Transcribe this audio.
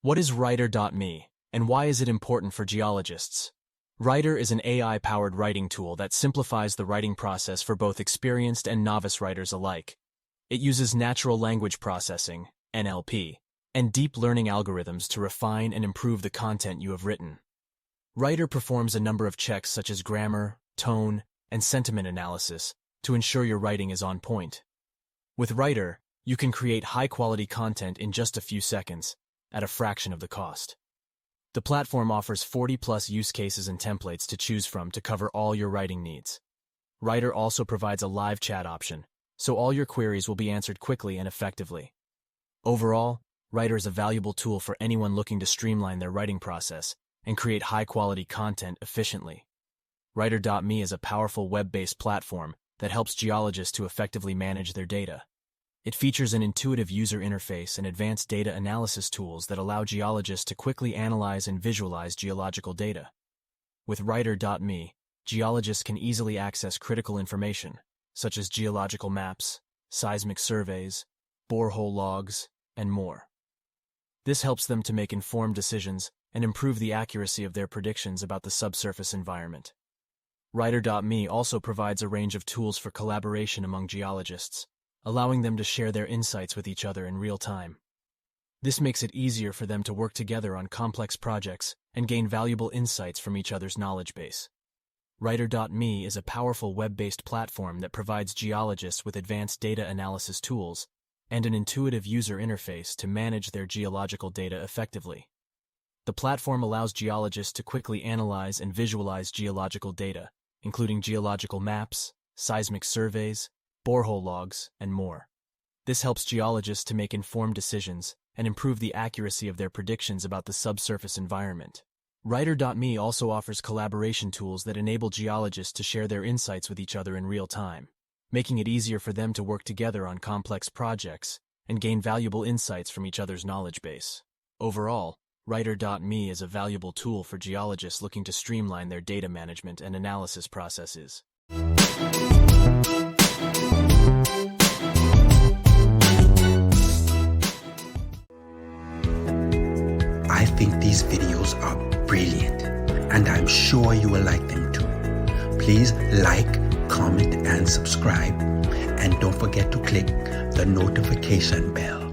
What is Rytr.me, and why is it important for geologists? Rytr is an AI-powered writing tool that simplifies the writing process for both experienced and novice writers alike. It uses natural language processing, NLP, and deep learning algorithms to refine and improve the content you have written. Rytr performs a number of checks such as grammar, tone, and sentiment analysis to ensure your writing is on point. With Rytr, you can create high-quality content in just a few seconds, at a fraction of the cost. The platform offers 40+ use cases and templates to choose from to cover all your writing needs. Rytr also provides a live chat option, so all your queries will be answered quickly and effectively. Overall, Rytr is a valuable tool for anyone looking to streamline their writing process and create high-quality content efficiently. Rytr.me is a powerful web-based platform that helps geologists to effectively manage their data. It features an intuitive user interface and advanced data analysis tools that allow geologists to quickly analyze and visualize geological data. With Rytr.me, geologists can easily access critical information, such as geological maps, seismic surveys, borehole logs, and more. This helps them to make informed decisions and improve the accuracy of their predictions about the subsurface environment. Rytr.me also provides a range of tools for collaboration among geologists, allowing them to share their insights with each other in real time. This makes it easier for them to work together on complex projects and gain valuable insights from each other's knowledge base. Rytr.me is a powerful web-based platform that provides geologists with advanced data analysis tools and an intuitive user interface to manage their geological data effectively. The platform allows geologists to quickly analyze and visualize geological data, including geological maps, seismic surveys, borehole logs, and more. This helps geologists to make informed decisions and improve the accuracy of their predictions about the subsurface environment. Rytr.me also offers collaboration tools that enable geologists to share their insights with each other in real time, making it easier for them to work together on complex projects and gain valuable insights from each other's knowledge base. Overall, Rytr.me is a valuable tool for geologists looking to streamline their data management and analysis processes. I think these videos are brilliant, and I'm sure you will like them too. Please like, comment, and subscribe, and don't forget to click the notification bell.